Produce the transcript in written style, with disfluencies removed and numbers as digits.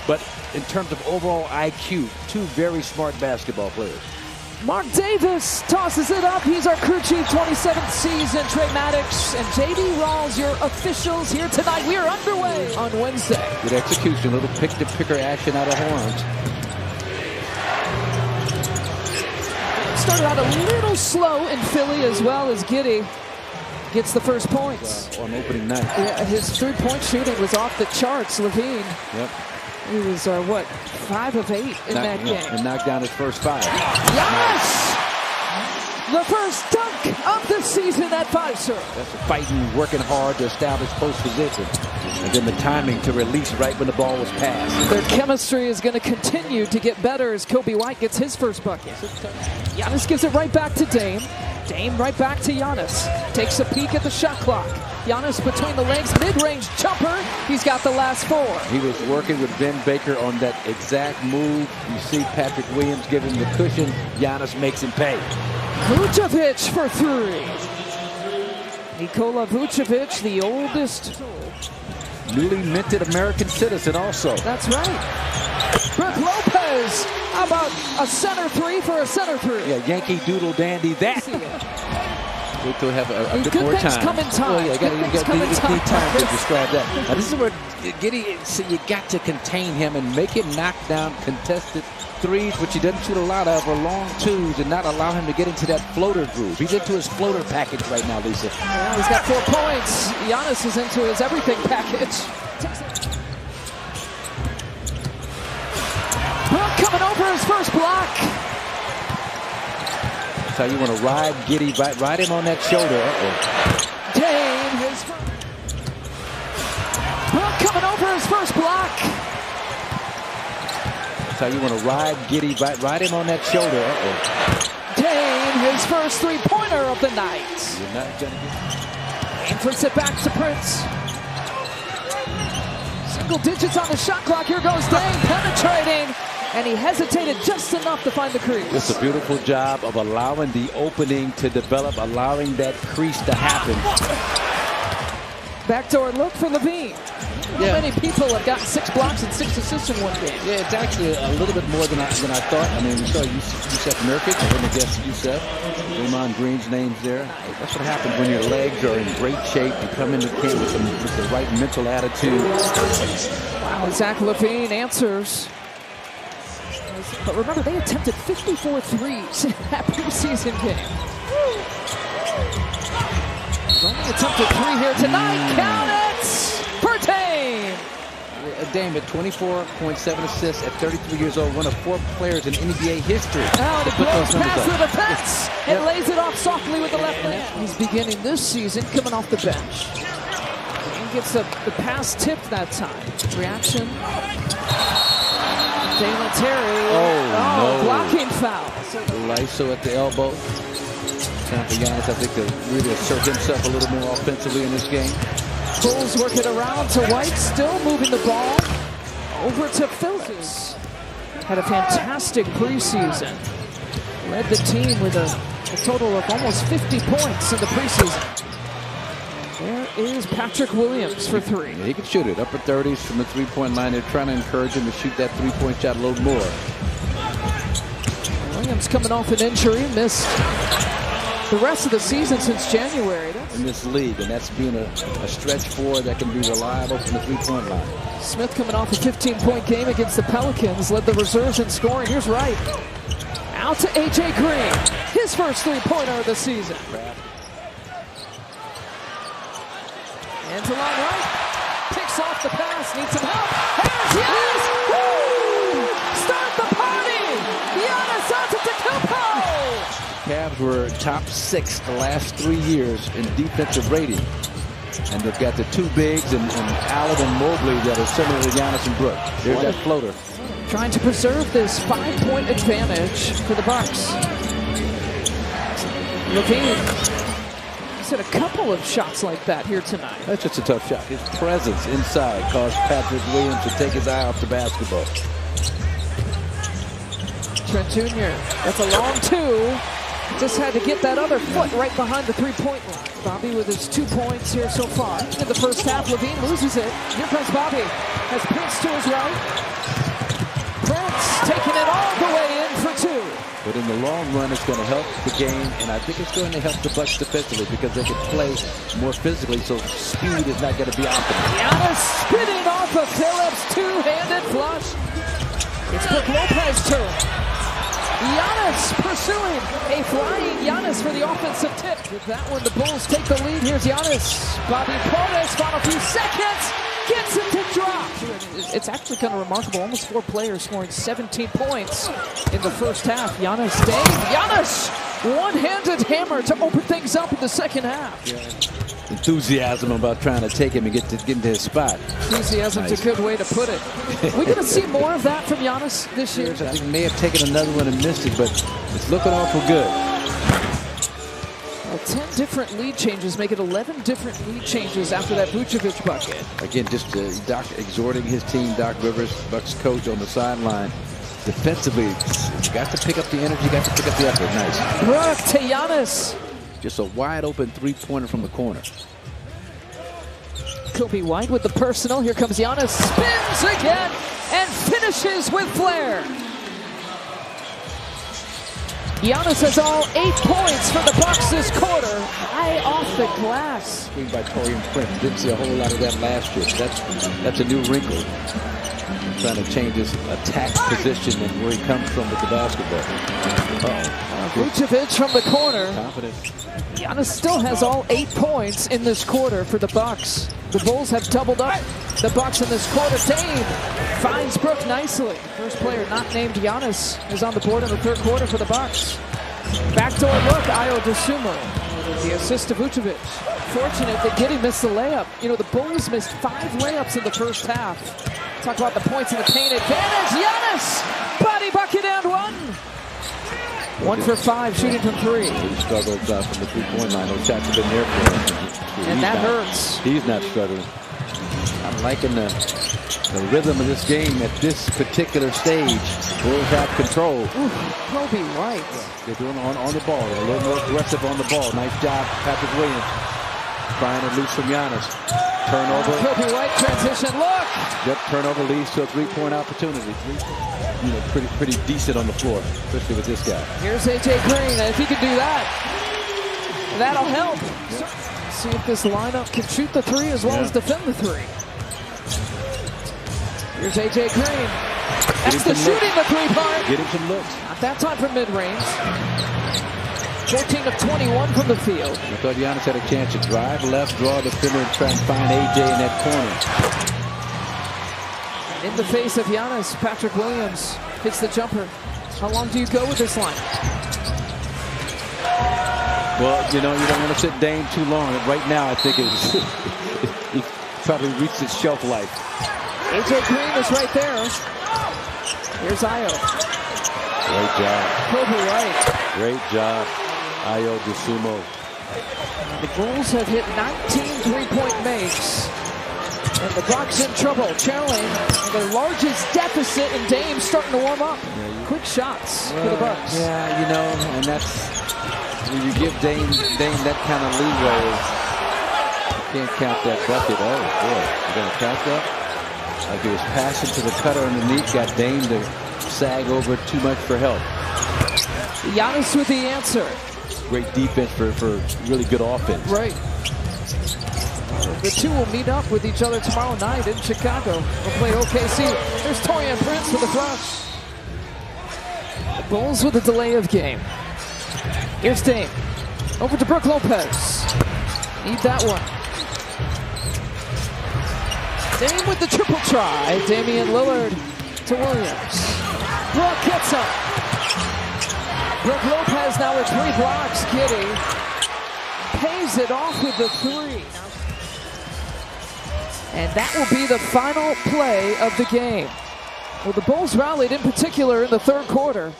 but in terms of overall IQ, two very smart basketball players. Mark Davis tosses it up. He's our crew chief, 27th season. Trey Maddox and J.D. Rawls, your officials here tonight. We are underway on Wednesday. Good execution, a little pick-to-picker action out of Horns. Started out a little slow in Philly as well as Giddey gets the first points. On opening night. Yeah, his three-point shooting was off the charts. Levine. Yep. He was, 5 of 8 in that game. And knocked down his first 5. Yes! The first dunk of the season at Fiserv. That's fighting, working hard to establish post position. And then the timing to release right when the ball was passed. Their chemistry is going to continue to get better as Kobe White gets his first bucket. Giannis gives it right back to Dame. Dame right back to Giannis. Takes a peek at the shot clock. Giannis between the legs, mid-range jumper. He's got the last 4. He was working with Ben Baker on that exact move. You see Patrick Williams give him the cushion. Giannis makes him pay. Vucevic for 3. Nikola Vucevic, the oldest. Newly minted American citizen also. That's right. Brook Lopez. How about a center 3 for a center 3? Yeah, Yankee Doodle Dandy that. Wait till we have a bit good more things time. come in time. Oh, yeah, you need time to describe that. Now, this is where Giddey, so you got to contain him and make him knock down contested threes, which he doesn't shoot a lot of, or long twos, and not allow him to get into that floater groove. He's into his floater package right now, Lisa. Yeah, he's got 4 points. Giannis is into his everything package. Brook coming over his first block. That's how you want to ride Giddey, ride him on that shoulder. Dame, his first. Brook coming over his first block. That's how you want to ride Giddey, ride him on that shoulder. Dame, his first 3-pointer of the night. You're not going to get. Dame flips it back to Prince. Single digits on the shot clock. Here goes Dame penetrating. And he hesitated just enough to find the crease. It's a beautiful job of allowing the opening to develop, allowing that crease to happen. Backdoor look for Levine. How many people have gotten 6 blocks and 6 assists in one game? Yeah, it's actually a little bit more than I thought. I mean, we saw Yusef Nurkic, and then guess Yusef. Draymond Green's name's there. That's what happens when your legs are in great shape. You come into camp with the right mental attitude. Wow, Zach LaVine answers. But remember, they attempted 54 threes in that preseason game. Only attempted 3 here tonight. Count it for Dame. Dame at 24.7 assists at 33 years old, one of 4 players in NBA history. Now he blows past the defense and lays it off softly with the left hand. He's beginning this season coming off the bench. Dame gets the pass tipped that time. Reaction. Dalen Terry. No. Blocking foul. Lyso at the elbow. Time for Giannis, I think, to really assert himself a little more offensively in this game. Bulls work it around to White, still moving the ball over to Phillips. Had a fantastic preseason. Led the team with a total of almost 50 points in the preseason. There is Patrick Williams for 3. Yeah, he can shoot it. Upper 30s from the 3-point line. They're trying to encourage him to shoot that 3-point shot a little more. Williams coming off an injury, missed the rest of the season since January. In this league, and that's being a stretch 4 that can be reliable from the 3-point line. Smith coming off a 15-point game against the Pelicans, led the reserves in scoring. Here's Wright. Out to A.J. Green, his first 3-pointer of the season. And to line right, picks off the pass, needs some help. Here's Giannis! Woo! Start the party! Giannis Antetokounmpo! Cavs were top 6 the last 3 years in defensive rating. And they've got the 2 bigs and Allen and Mobley that are similar to Giannis and Brook. There's that floater. Trying to preserve this 5-point advantage for the Bucks. Levine. He's had a couple of shots like that here tonight. That's just a tough shot. His presence inside caused Patrick Williams to take his eye off the basketball. Trent Jr. That's a long 2. Just had to get that other foot right behind the 3-point line. Bobby with his 2 points here so far. In the first half, Levine loses it. Here comes Bobby. Has Prince to his right. But in the long run, it's going to help the game, and I think it's going to help the Bucks defensively because they can play more physically, so speed is not going to be optimal. Giannis spinning off of Phillips, two-handed flush. It's Brook Lopez's turn. Giannis pursuing a flying Giannis for the offensive tip. With that one, the Bulls take the lead. Here's Giannis. Bobby Portis, final few seconds, gets him to drop. It's actually kind of remarkable. Almost 4 players scoring 17 points in the first half. Giannis, Giannis, one-handed hammer to open things up in the second half. Yeah. Enthusiasm about trying to take him and get into his spot. Enthusiasm's nice. A good way to put it. We're going to see more of that from Giannis this year. I think he may have taken another one and missed it, but it's looking awful good. Well, 10 different lead changes make it 11 different lead changes after that Vucevic bucket. Again, just Doc exhorting his team, Doc Rivers, Bucks coach on the sideline. Defensively, you got to pick up the energy, got to pick up the effort. Nice. Brook to Giannis. Just a wide open three-pointer from the corner. Kobe White with the personal. Here comes Giannis. Spins again and finishes with flair. Giannis has all 8 points for the Bucks this quarter. High off the glass. Screen by Taurean Prince. Didn't see a whole lot of that last year. That's a new wrinkle. Trying to change his attack position and where he comes from with the basketball. Vucevic from the corner. Confident. Giannis still has all 8 points in this quarter for the Bucks. The Bulls have doubled up the Bucks in this quarter. Dame finds Brook nicely. First player not named Giannis is on the board in the third quarter for the Bucks. Backdoor look, Ayo Dosunmu. The assist to Vucevic. Fortunate that Giddey missed the layup. You know, the Bulls missed 5 layups in the first half. Talk about the points in the paint advantage. Giannis, body bucket and 1. 1 for 5 shooting from 3. He struggled from the three-point line. Those shots have been there for him. And that hurts. He's not struggling. I'm liking the rhythm of this game at this particular stage. Bulls have control. Ooh, Kobe White. They're doing on the ball. They're a little more aggressive on the ball. Nice job, Patrick Williams. Trying to loose from Giannis. Turnover. Kobe White transition look. That turnover leads to a three-point opportunity. You know, pretty decent on the floor, especially with this guy. Here's AJ Green. If he can do that, that'll help. Yep. See if this lineup can shoot the 3 as well as defend the 3. Here's AJ Green. That's the shooting the 3 part. Getting some looks. Not that time from mid-range. 14 of 21 from the field. I thought Giannis had a chance to drive left, draw the defender, and try and find AJ in that corner. In the face of Giannis, Patrick Williams hits the jumper. How long do you go with this line? Well, you know, you don't want to sit Dame too long. Right now, I think he probably reached its shelf life. AJ Green is right there. Here's Ayo. Great job. Kobe White. Great job, Ayo Dosunmu. The Bulls have hit 19 three-point makes. And the Bucks in trouble, trailing their largest deficit, and Dame starting to warm up. Yeah, quick shots for the Bucks. Yeah, you know, and that's when you give Dame that kind of leeway. You can't count that bucket. Oh boy, you gonna count that? Like he was passing to the cutter underneath, got Dame to sag over too much for help. Giannis with the answer. Great defense for really good offense. Right. The two will meet up with each other tomorrow night in Chicago. They'll play OKC. There's Taurean Prince with the flush. The Bulls with a delay of game. Here's Dame. Over to Brook Lopez. Need that one. Dame with the triple try. Damian Lillard to Williams. Brook gets up. Brook Lopez now with 3 blocks. Giddey pays it off with the 3. And that will be the final play of the game. Well, the Bulls rallied in particular in the third quarter.